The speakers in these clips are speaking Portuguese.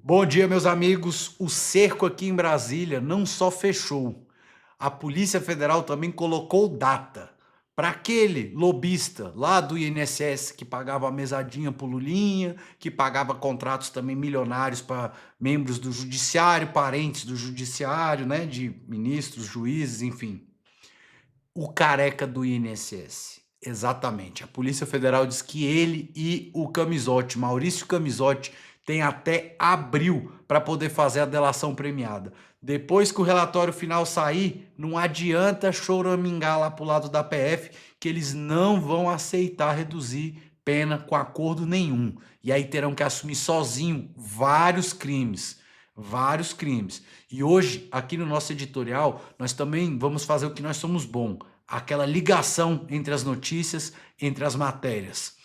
Bom dia, meus amigos. O cerco aqui em Brasília não só fechou, a Polícia Federal também colocou data para aquele lobista lá do INSS que pagava a mesadinha pro Lulinha, que pagava contratos também milionários para membros do judiciário, parentes do judiciário, né, de ministros, juízes, enfim. O careca do INSS. Exatamente. A Polícia Federal diz que ele e o Camizotti, Maurício Camizotti, tem até abril para poder fazer a delação premiada. Depois que o relatório final sair, não adianta choramingar lá pro lado da PF, que eles não vão aceitar reduzir pena com acordo nenhum. E aí terão que assumir sozinho vários crimes. Vários crimes. E hoje, aqui no nosso editorial, nós também vamos fazer o que nós somos bom, aquela ligação entre as notícias, entre as matérias.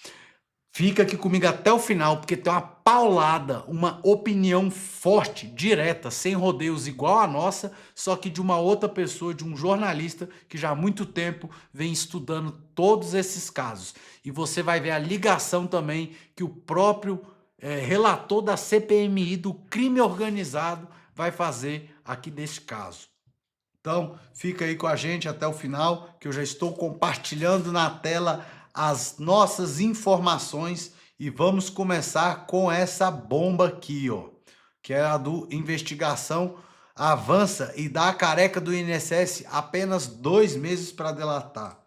Fica aqui comigo até o final, porque tem uma paulada, uma opinião forte, direta, sem rodeios igual a nossa, só que de uma outra pessoa, de um jornalista que já há muito tempo vem estudando todos esses casos. E você vai ver a ligação também que o próprio relator da CPMI do crime organizado vai fazer aqui deste caso. Então, fica aí com a gente até o final, que eu já estou compartilhando na tela as nossas informações e vamos começar com essa bomba aqui, ó, que é a do investigação avança e dá a careca do INSS apenas 2 meses para delatar.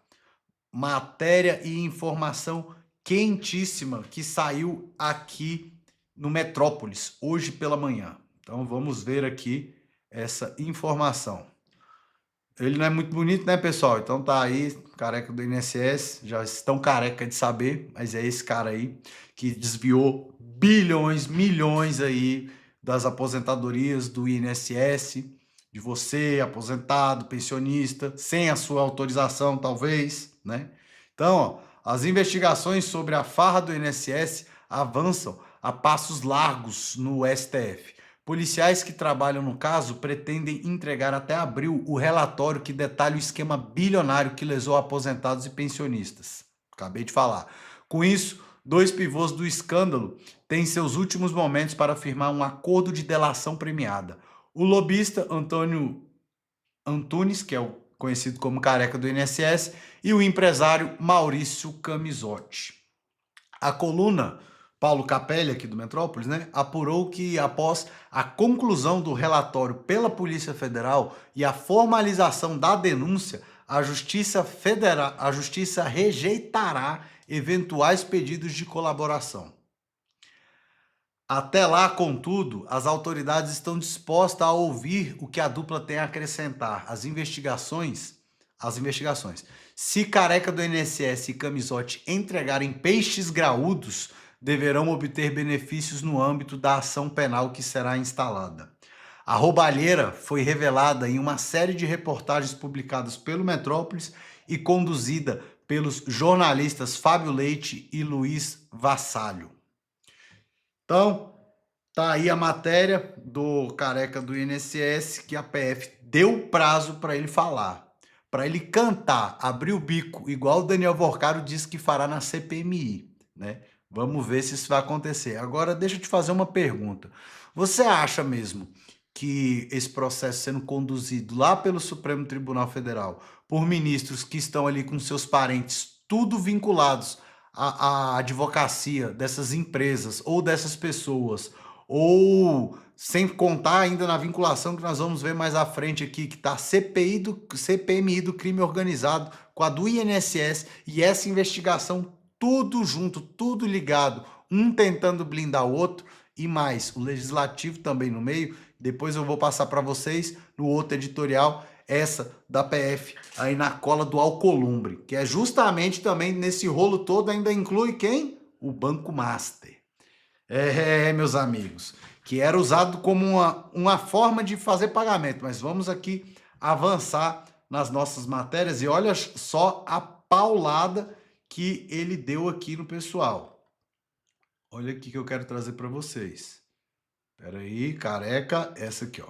Matéria e informação quentíssima que saiu aqui no Metrópolis, hoje pela manhã. Então vamos ver aqui essa informação. Ele não é muito bonito, né, pessoal? Então tá aí, careca do INSS, já estão careca de saber, mas é esse cara aí que desviou bilhões, milhões aí das aposentadorias do INSS, de você, aposentado, pensionista, sem a sua autorização, talvez, né? Então, ó, as investigações sobre a farra do INSS avançam a passos largos no STF. Policiais que trabalham no caso pretendem entregar até abril o relatório que detalha o esquema bilionário que lesou aposentados e pensionistas. Acabei de falar. Com isso, 2 pivôs do escândalo têm seus últimos momentos para firmar um acordo de delação premiada. O lobista Antônio Antunes, que é o conhecido como careca do INSS, e o empresário Maurício Camizotti. A coluna Paulo Capelli, aqui do Metrópolis, né, apurou que após a conclusão do relatório pela Polícia Federal e a formalização da denúncia, a Justiça rejeitará eventuais pedidos de colaboração. Até lá, contudo, as autoridades estão dispostas a ouvir o que a dupla tem a acrescentar. As investigações. Se careca do INSS e Camizotti entregarem peixes graúdos, deverão obter benefícios no âmbito da ação penal que será instalada. A roubalheira foi revelada em uma série de reportagens publicadas pelo Metrópolis e conduzida pelos jornalistas Fábio Leite e Luiz Vassalho. Então, tá aí a matéria do careca do INSS que a PF deu prazo para ele falar, para ele cantar, abrir o bico, igual o Daniel Vorcaro disse que fará na CPMI, né? Vamos ver se isso vai acontecer. Agora, deixa eu te fazer uma pergunta. Você acha mesmo que esse processo sendo conduzido lá pelo Supremo Tribunal Federal, por ministros que estão ali com seus parentes, tudo vinculados à advocacia dessas empresas ou dessas pessoas, ou sem contar ainda na vinculação que nós vamos ver mais à frente aqui, que está a CPMI do crime organizado com a do INSS e essa investigação tudo junto, tudo ligado, um tentando blindar o outro e mais, o legislativo também no meio. Depois eu vou passar para vocês no outro editorial, essa da PF aí na cola do Alcolumbre, que é justamente também nesse rolo todo ainda inclui quem? O Banco Master. Meus amigos, que era usado como uma forma de fazer pagamento, mas vamos aqui avançar nas nossas matérias e olha só a paulada que ele deu aqui no pessoal. Olha aqui que eu quero trazer para vocês. Espera aí, careca, essa aqui, ó.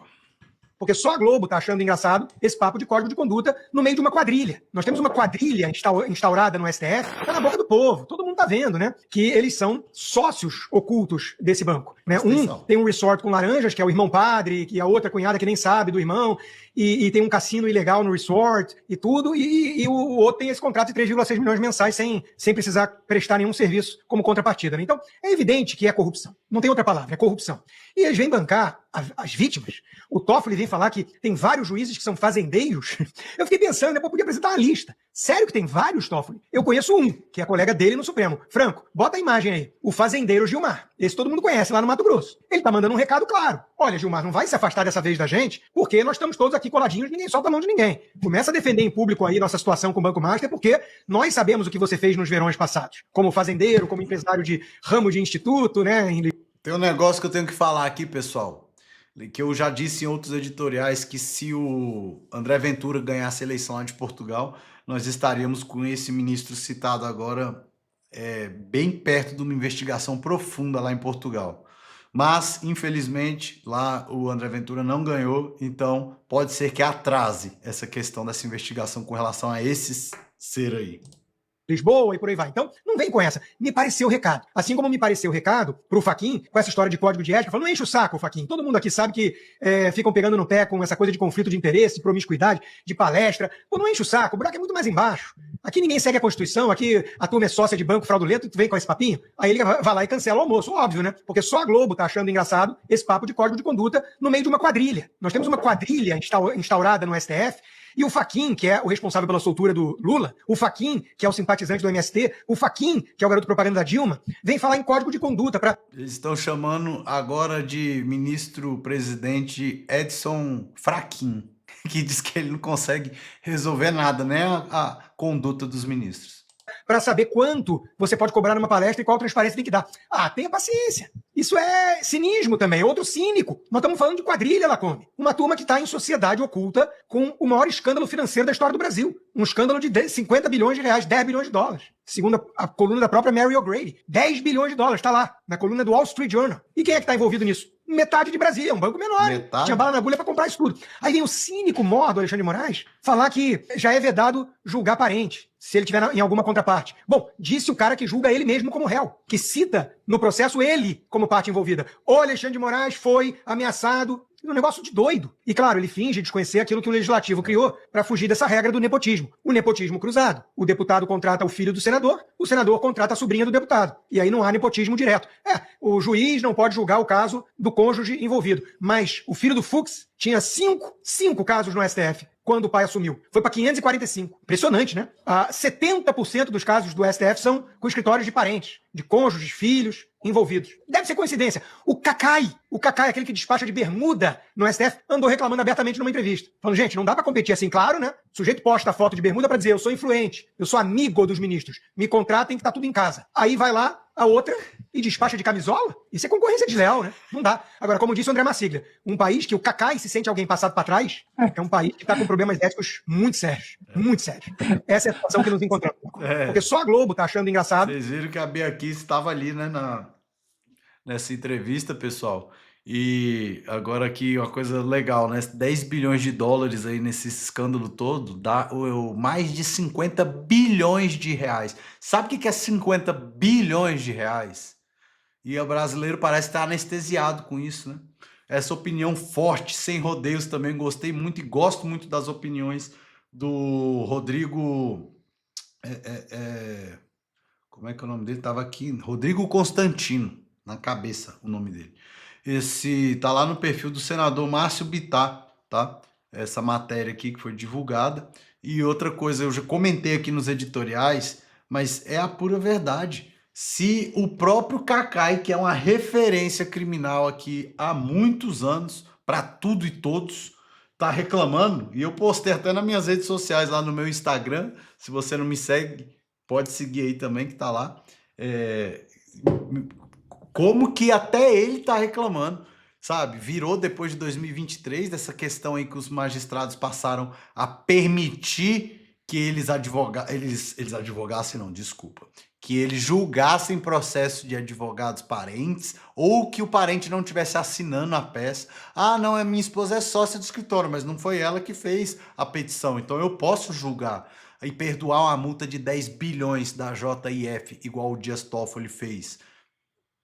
Porque só a Globo tá achando engraçado esse papo de código de conduta no meio de uma quadrilha. Nós temos uma quadrilha instaurada no STF, tá na boca do povo. Todo mundo mundo está vendo, né? Que eles são sócios ocultos desse banco. Né? Um tem um resort com laranjas, que é o irmão padre, que a outra cunhada que nem sabe do irmão, e tem um cassino ilegal no resort e tudo, e o outro tem esse contrato de 3,6 milhões mensais sem precisar prestar nenhum serviço como contrapartida. Né? Então, é evidente que é corrupção. Não tem outra palavra, é corrupção. E eles vêm bancar as vítimas. O Toffoli vem falar que tem vários juízes que são fazendeiros. Eu fiquei pensando, depois podia apresentar uma lista. Sério que tem vários, Toffoli? Eu conheço um, que é colega dele no Supremo. Franco, bota a imagem aí. O fazendeiro Gilmar. Esse todo mundo conhece lá no Mato Grosso. Ele tá mandando um recado claro. Olha, Gilmar, não vai se afastar dessa vez da gente, porque nós estamos todos aqui coladinhos, ninguém solta a mão de ninguém. Começa a defender em público aí nossa situação com o Banco Master, porque nós sabemos o que você fez nos verões passados. Como fazendeiro, como empresário de ramo de instituto, né? Tem um negócio que eu tenho que falar aqui, pessoal, que eu já disse em outros editoriais, que se o André Ventura ganhasse a eleição lá de Portugal, nós estaríamos com esse ministro citado agora bem perto de uma investigação profunda lá em Portugal. Mas, infelizmente, lá o André Ventura não ganhou, então pode ser que atrase essa questão dessa investigação com relação a esse ser aí. Lisboa e por aí vai. Então, não vem com essa. Me pareceu o recado. Assim como me pareceu o recado pro Fachin, com essa história de código de ética, falando, não enche o saco, Fachin. Todo mundo aqui sabe que ficam pegando no pé com essa coisa de conflito de interesse, de promiscuidade, de palestra. Pô, não enche o saco, o buraco é muito mais embaixo. Aqui ninguém segue a Constituição, aqui a turma é sócia de banco fraudulento, tu vem com esse papinho, aí ele vai lá e cancela o almoço, óbvio, né? Porque só a Globo tá achando engraçado esse papo de código de conduta no meio de uma quadrilha. Nós temos uma quadrilha instaurada no STF, e o Fachin, que é o responsável pela soltura do Lula, o Fachin, que é o simpatizante do MST, o Fachin, que é o garoto propaganda da Dilma, vem falar em código de conduta para... Eles estão chamando agora de ministro-presidente Edson Fachin, que diz que ele não consegue resolver nada, né? A conduta dos ministros. Para saber quanto você pode cobrar numa palestra e qual transparência tem que dar. Ah, tenha paciência. Isso é cinismo também, é outro cínico. Nós estamos falando de quadrilha, Lacombe. Uma turma que está em sociedade oculta com o maior escândalo financeiro da história do Brasil. Um escândalo de 50 bilhões de reais, 10 bilhões de dólares. Segundo a coluna da própria Mary O'Grady. 10 bilhões de dólares, está lá, na coluna do Wall Street Journal. E quem é que está envolvido nisso? Metade de Brasília, é um banco menor. Metade? Tinha bala na agulha para comprar isso tudo. Aí vem o cínico mor do Alexandre de Moraes falar que já é vedado julgar parente, se ele tiver em alguma contraparte. Bom, disse o cara que julga ele mesmo como réu, que cita no processo ele como parte envolvida. O Alexandre de Moraes foi ameaçado. Um negócio de doido. E claro, ele finge desconhecer aquilo que o Legislativo criou para fugir dessa regra do nepotismo. O nepotismo cruzado. O deputado contrata o filho do senador, o senador contrata a sobrinha do deputado. E aí não há nepotismo direto. O juiz não pode julgar o caso do cônjuge envolvido. Mas o filho do Fux tinha cinco casos no STF quando o pai assumiu. Foi para 545. Impressionante, né? 70% dos casos do STF são com escritórios de parentes, de cônjuges, filhos envolvidos. Deve ser coincidência. O Cacai, aquele que despacha de bermuda no STF, andou reclamando abertamente numa entrevista. Falando, gente, não dá para competir assim, claro, né? O sujeito posta a foto de bermuda para dizer, eu sou influente, eu sou amigo dos ministros, me contratem que tá tudo em casa. Aí vai lá, a outra, e despacha de camisola? Isso é concorrência desleal, né? Não dá. Agora, como disse o André Massiglia, um país que o Cacai se sente alguém passado para trás, é um país que está com problemas éticos muito sérios. Muito sérios. Essa é a situação que nos encontramos. Porque só a Globo tá achando engraçado. Vocês viram que a Bia Kicis estava ali, né, nessa entrevista, pessoal. E agora aqui uma coisa legal, né? 10 bilhões de dólares aí nesse escândalo todo, dá mais de 50 bilhões de reais. Sabe o que é 50 bilhões de reais? E o brasileiro parece estar anestesiado com isso, né? Essa opinião forte, sem rodeios também, gostei muito e gosto muito das opiniões do Rodrigo... como é que é o nome dele? Tava aqui, Rodrigo Constantino, na cabeça o nome dele. Esse tá lá no perfil do senador Márcio Bittar, tá? Essa matéria aqui que foi divulgada. E outra coisa, eu já comentei aqui nos editoriais, mas é a pura verdade. Se o próprio Cacai, que é uma referência criminal aqui há muitos anos, para tudo e todos, tá reclamando, e eu postei até nas minhas redes sociais, lá no meu Instagram, se você não me segue, pode seguir aí também, que tá lá, como que até ele tá reclamando, sabe? Virou depois de 2023, dessa questão aí que os magistrados passaram a permitir que eles advogassem, não, desculpa, que eles julgassem processo de advogados parentes, ou que o parente não estivesse assinando a peça. Ah, não, minha esposa é sócia do escritório, mas não foi ela que fez a petição, então eu posso julgar. e perdoar uma multa de 10 bilhões da JIF, igual o Dias Toffoli fez.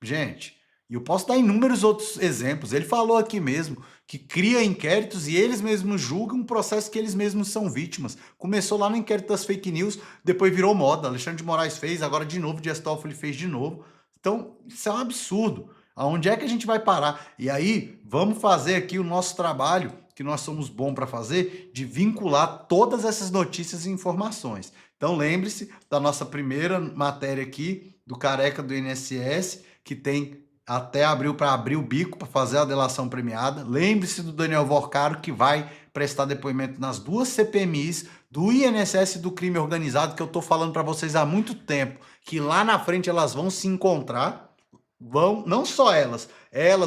Gente, e eu posso dar inúmeros outros exemplos. Ele falou aqui mesmo que cria inquéritos e eles mesmos julgam um processo que eles mesmos são vítimas. Começou lá no inquérito das fake news, depois virou moda. Alexandre de Moraes fez, agora de novo Dias Toffoli fez de novo. Então, isso é um absurdo. Aonde é que a gente vai parar? E aí, vamos fazer aqui o nosso trabalho, que nós somos bons para fazer, de vincular todas essas notícias e informações. Então, lembre-se da nossa primeira matéria aqui, do careca do INSS, que tem até abril para abrir o bico para fazer a delação premiada. Lembre-se do Daniel Vorcaro, que vai prestar depoimento nas duas CPMIs, do INSS e do crime organizado, que eu estou falando para vocês há muito tempo, que lá na frente elas vão se encontrar, não só elas,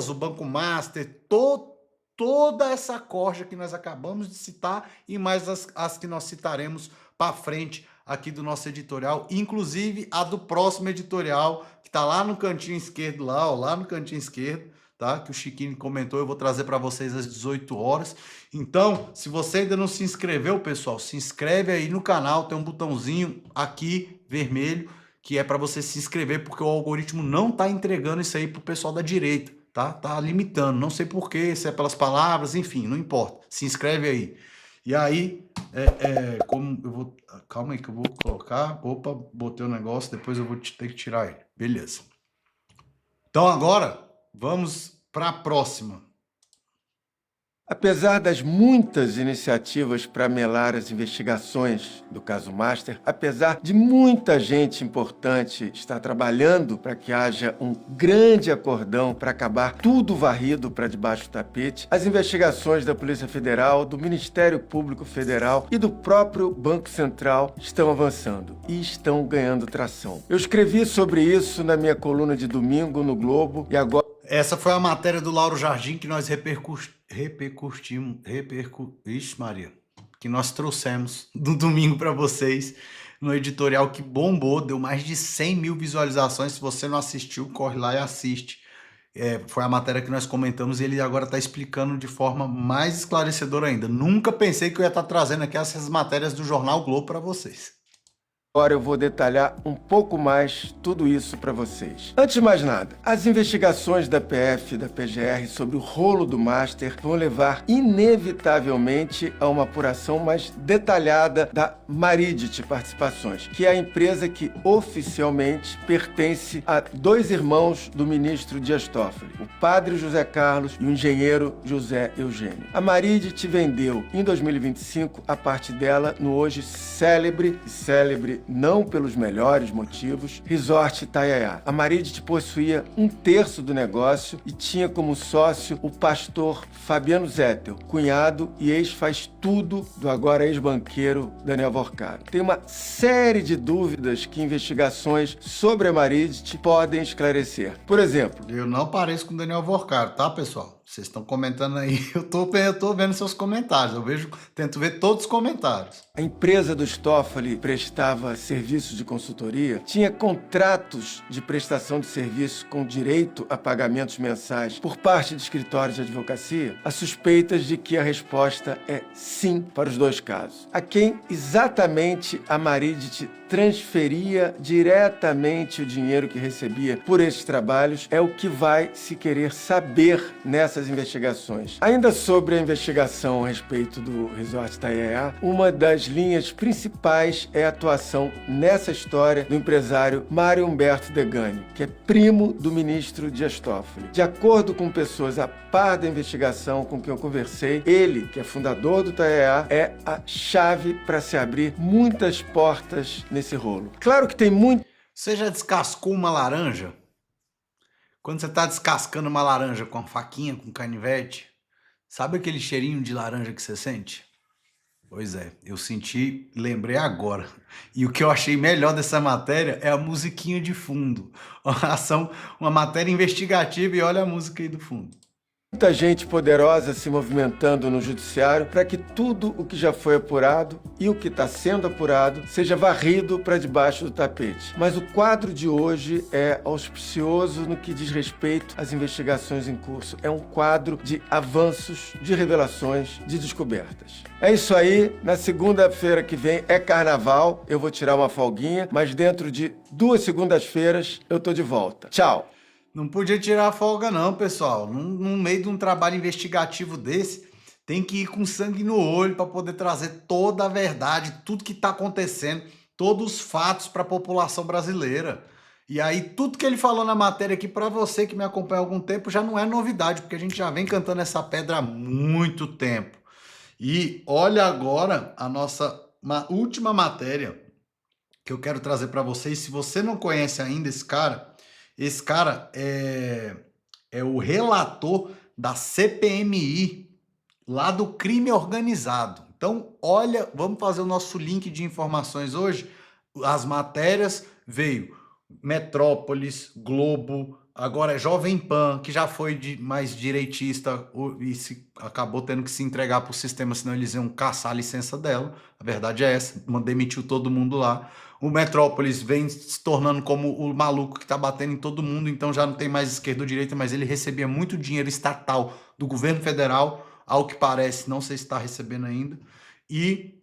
o Banco Master, toda essa corja que nós acabamos de citar e mais as que nós citaremos para frente aqui do nosso editorial, inclusive a do próximo editorial, que está lá no cantinho esquerdo, lá no cantinho esquerdo, tá? Que o Chiquinho comentou, eu vou trazer para vocês às 18 horas. Então, se você ainda não se inscreveu, pessoal, se inscreve aí no canal, tem um botãozinho aqui, vermelho, que é para você se inscrever, porque o algoritmo não está entregando isso aí pro pessoal da direita, tá? Tá limitando, não sei porquê, se é pelas palavras, enfim, não importa. Se inscreve aí. E aí, como eu vou... Calma aí que eu vou colocar... Opa, botei o negócio, depois eu vou ter que tirar ele. Beleza. Então agora, vamos para a próxima. Apesar das muitas iniciativas para melar as investigações do caso Master, apesar de muita gente importante estar trabalhando para que haja um grande acordão para acabar tudo varrido para debaixo do tapete, as investigações da Polícia Federal, do Ministério Público Federal e do próprio Banco Central estão avançando e estão ganhando tração. Eu escrevi sobre isso na minha coluna de domingo no Globo e agora... Essa foi a matéria do Lauro Jardim que nós Ixi, Maria, que nós trouxemos no domingo para vocês no editorial que bombou, deu mais de 100 mil visualizações. Se você não assistiu, corre lá e assiste. Foi a matéria que nós comentamos e ele agora está explicando de forma mais esclarecedora ainda. Nunca pensei que eu ia estar trazendo aqui essas matérias do Jornal Globo para vocês. Agora eu vou detalhar um pouco mais tudo isso para vocês. Antes de mais nada, as investigações da PF e da PGR sobre o rolo do Master vão levar inevitavelmente a uma apuração mais detalhada da Maridit Participações, que é a empresa que oficialmente pertence a dois irmãos do ministro Dias Toffoli, o padre José Carlos e o engenheiro José Eugênio. A Maridit vendeu em 2025 a parte dela no hoje célebre não pelos melhores motivos, Resort Itaiaia. A Maridit possuía 1/3 do negócio e tinha como sócio o pastor Fabiano Zettel, cunhado e ex-faz-tudo do agora ex-banqueiro Daniel Vorcaro. Tem uma série de dúvidas que investigações sobre a Maridit podem esclarecer. Por exemplo... Eu não pareço com o Daniel Vorcaro, tá, pessoal? Vocês estão comentando aí, eu tô vendo seus comentários, tento ver todos os comentários. A empresa dos Toffoli prestava serviços de consultoria, tinha contratos de prestação de serviço com direito a pagamentos mensais por parte de escritórios de advocacia? Há suspeitas de que a resposta é sim para os dois casos. A quem exatamente a Maridit transferia diretamente o dinheiro que recebia por esses trabalhos é o que vai se querer saber nessas investigações. Ainda sobre a investigação a respeito do Resort Itaiaia, uma das linhas principais é a atuação nessa história do empresário Mário Humberto Degani, que é primo do ministro Dias Toffoli. De acordo com pessoas a par da investigação com quem eu conversei, ele, que é fundador do Itaiaia, é a chave para se abrir muitas portas nesse rolo. Claro que tem muito... Você já descascou uma laranja? Quando você está descascando uma laranja com a faquinha, com canivete, sabe aquele cheirinho de laranja que você sente? Pois é, eu senti, lembrei agora. E o que eu achei melhor dessa matéria é a musiquinha de fundo. Uma matéria investigativa e olha a música aí do fundo. Muita gente poderosa se movimentando no judiciário para que tudo o que já foi apurado e o que está sendo apurado seja varrido para debaixo do tapete. Mas o quadro de hoje é auspicioso no que diz respeito às investigações em curso. É um quadro de avanços, de revelações, de descobertas. É isso aí. Na segunda-feira que vem é carnaval. Eu vou tirar uma folguinha, mas dentro de 2 segundas-feiras eu tô de volta. Tchau! Não podia tirar a folga não, pessoal. No meio de um trabalho investigativo desse, tem que ir com sangue no olho para poder trazer toda a verdade, tudo que está acontecendo, todos os fatos para a população brasileira. E aí, tudo que ele falou na matéria aqui, para você que me acompanha há algum tempo, já não é novidade, porque a gente já vem cantando essa pedra há muito tempo. E olha agora a nossa última matéria que eu quero trazer para vocês. Se você não conhece ainda esse cara é o relator da CPMI, lá do crime organizado. Então, olha, vamos fazer o nosso link de informações hoje. As matérias veio Metrópolis, Globo, agora é Jovem Pan, que já foi mais direitista e acabou tendo que se entregar para o sistema, senão eles iam caçar a licença dela. A verdade é essa, demitiu todo mundo lá. O Metrópolis vem se tornando como o maluco que está batendo em todo mundo, então já não tem mais esquerda ou direita, mas ele recebia muito dinheiro estatal do governo federal, ao que parece, não sei se está recebendo ainda. E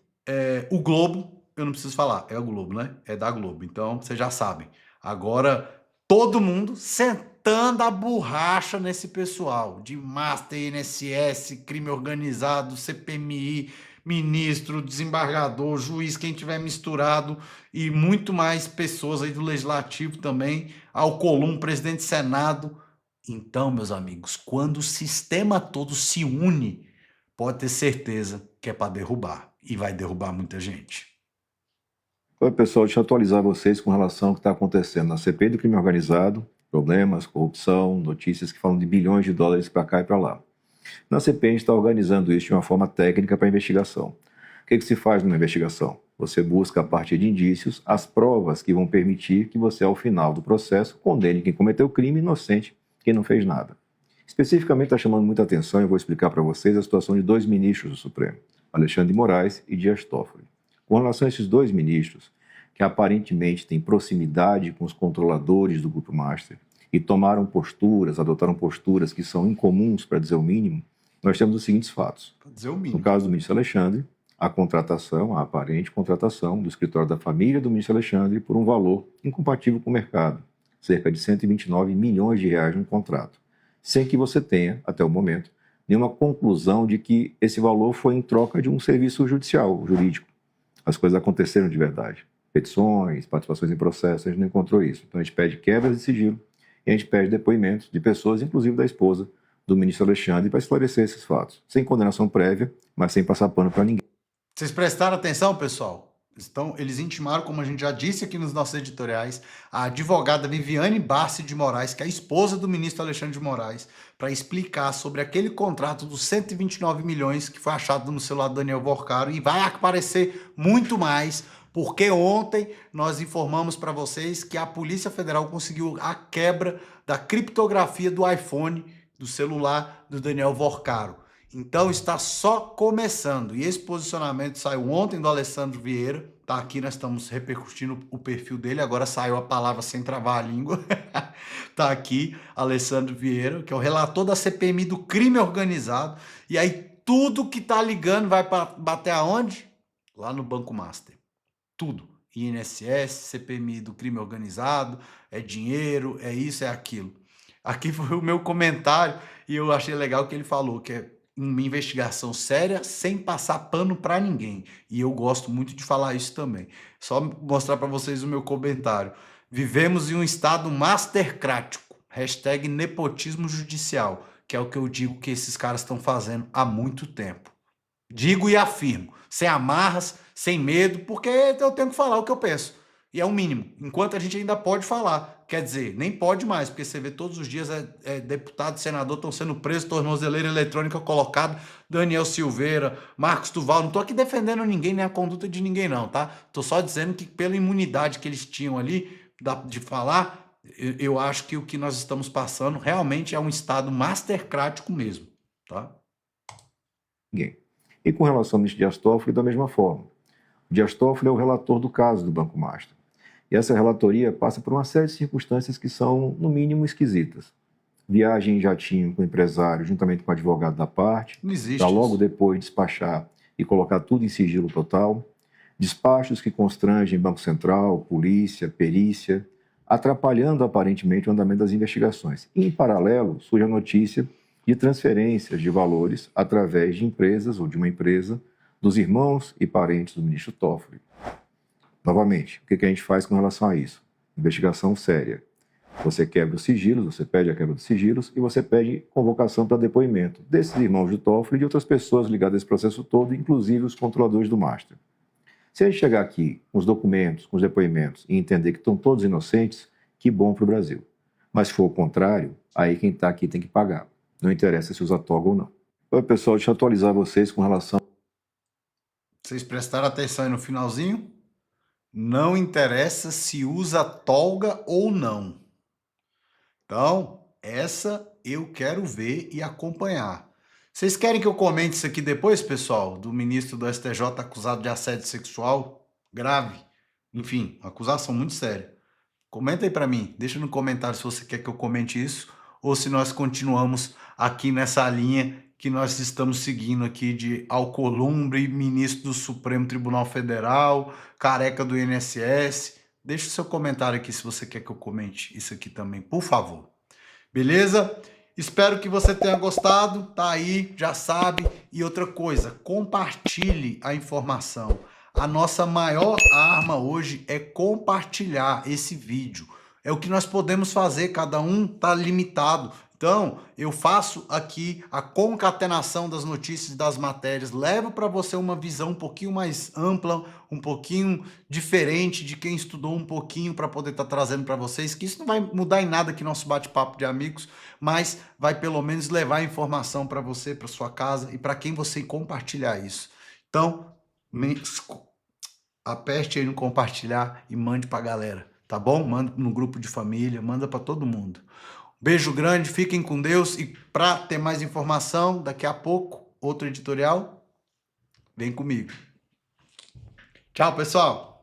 o Globo, eu não preciso falar, é o Globo, né? É da Globo, então vocês já sabem. Agora, todo mundo sentando a borracha nesse pessoal, de Master, INSS, crime organizado, CPMI, ministro, desembargador, juiz, quem tiver misturado, e muito mais pessoas aí do Legislativo também, Alcolumbre, presidente do Senado. Então, meus amigos, quando o sistema todo se une, pode ter certeza que é para derrubar, e vai derrubar muita gente. Oi, pessoal, deixa eu atualizar vocês com relação ao que está acontecendo na CPI do crime organizado, problemas, corrupção, notícias que falam de bilhões de dólares para cá e para lá. Na CPI, a gente está organizando isso de uma forma técnica para investigação. O que se faz numa investigação? Você busca, a partir de indícios, as provas que vão permitir que você, ao final do processo, condene quem cometeu o crime, inocente quem não fez nada. Especificamente, está chamando muita atenção, e eu vou explicar para vocês a situação de 2 ministros do Supremo, Alexandre de Moraes e Dias Toffoli. Com relação a esses 2 ministros, que aparentemente têm proximidade com os controladores do Grupo Master e tomaram posturas, adotaram posturas que são incomuns, para dizer o mínimo, nós temos os seguintes fatos. Para dizer o mínimo. No caso do ministro Alexandre, a contratação, a aparente contratação do escritório da família do ministro Alexandre por um valor incompatível com o mercado, cerca de 129 milhões de reais no contrato, sem que você tenha, até o momento, nenhuma conclusão de que esse valor foi em troca de um serviço judicial, jurídico. As coisas aconteceram de verdade. Petições, participações em processos, a gente não encontrou isso. Então a gente pede quebras de sigilo e a gente pede depoimentos de pessoas, inclusive da esposa do ministro Alexandre, para esclarecer esses fatos. Sem condenação prévia, mas sem passar pano para ninguém. Vocês prestaram atenção, pessoal? Então, eles intimaram, como a gente já disse aqui nos nossos editoriais, a advogada Viviane Barsi de Moraes, que é a esposa do ministro Alexandre de Moraes, para explicar sobre aquele contrato dos 129 milhões que foi achado no celular do Daniel Vorcaro, e vai aparecer muito mais, porque ontem nós informamos para vocês que a Polícia Federal conseguiu a quebra da criptografia do iPhone, do celular do Daniel Vorcaro. Então está só começando, e esse posicionamento saiu ontem do Alessandro Vieira, tá aqui, nós estamos repercutindo o perfil dele, agora saiu a palavra sem travar a língua, tá aqui, Alessandro Vieira, que é o relator da CPMI do crime organizado, e aí tudo que tá ligando vai bater aonde? Lá no Banco Master, tudo, INSS, CPMI do crime organizado, é dinheiro, é isso, é aquilo. Aqui foi o meu comentário, e eu achei legal que ele falou, que é uma investigação séria, sem passar pano para ninguém. E eu gosto muito de falar isso também. Só mostrar para vocês o meu comentário. Vivemos em um estado mastercrático. Hashtag nepotismo judicial, que é o que eu digo que esses caras estão fazendo há muito tempo. Digo e afirmo, sem amarras, sem medo, porque eu tenho que falar o que eu penso. E é o mínimo, enquanto a gente ainda pode falar. Quer dizer, nem pode mais, porque você vê todos os dias deputado e senador estão sendo presos, tornozeleira eletrônica colocada, Daniel Silveira, Marcos Duval. Não estou aqui defendendo ninguém, nem a conduta de ninguém não, tá? Estou só dizendo que pela imunidade que eles tinham ali, de falar, Eu acho que o que nós estamos passando realmente é um Estado mastercrático mesmo, tá? Ninguém. E com relação ao ministro Dias Toffoli, da mesma forma. O Dias Toffoli é o relator do caso do Banco Master. E essa relatoria passa por uma série de circunstâncias que são, no mínimo, esquisitas. Viagem em jatinho com o empresário, juntamente com o advogado da parte, Não existe para logo isso. depois despachar e colocar tudo em sigilo total. Despachos que constrangem Banco Central, polícia, perícia, atrapalhando aparentemente o andamento das investigações. E, em paralelo, surge a notícia de transferências de valores através de empresas ou de uma empresa dos irmãos e parentes do ministro Toffoli. Novamente, o que a gente faz com relação a isso? Investigação séria. Você quebra os sigilos, você pede a quebra dos sigilos e você pede convocação para depoimento desses irmãos do Toffoli e de outras pessoas ligadas a esse processo todo, inclusive os controladores do Master. Se a gente chegar aqui com os documentos, com os depoimentos e entender que estão todos inocentes, que bom para o Brasil. Mas se for o contrário, aí quem está aqui tem que pagar. Não interessa se usa toga ou não. Oi, pessoal, deixa eu atualizar vocês com relação... Vocês prestaram atenção aí no finalzinho? Não interessa se usa tolga ou não. Então, essa eu quero ver e acompanhar. Vocês querem que eu comente isso aqui depois, pessoal? Do ministro do STJ acusado de assédio sexual grave? Enfim, uma acusação muito séria. Comenta aí para mim. Deixa no comentário se você quer que eu comente isso ou se nós continuamos aqui nessa linha que nós estamos seguindo aqui de Alcolumbre, ministro do Supremo Tribunal Federal, careca do INSS. Deixa o seu comentário aqui se você quer que eu comente isso aqui também, por favor. Beleza? Espero que você tenha gostado. Tá aí, já sabe. E outra coisa, compartilhe a informação. A nossa maior arma hoje é compartilhar esse vídeo. É o que nós podemos fazer, cada um está limitado. Então, eu faço aqui a concatenação das notícias e das matérias, levo para você uma visão um pouquinho mais ampla, um pouquinho diferente de quem estudou um pouquinho para poder estar trazendo para vocês, que isso não vai mudar em nada aqui nosso bate-papo de amigos, mas vai pelo menos levar a informação para você, para sua casa e para quem você compartilhar isso. Então, aperte aí no compartilhar e mande para a galera, tá bom? Manda no grupo de família, manda para todo mundo. Beijo grande, fiquem com Deus e para ter mais informação, daqui a pouco, outro editorial, vem comigo. Tchau, pessoal!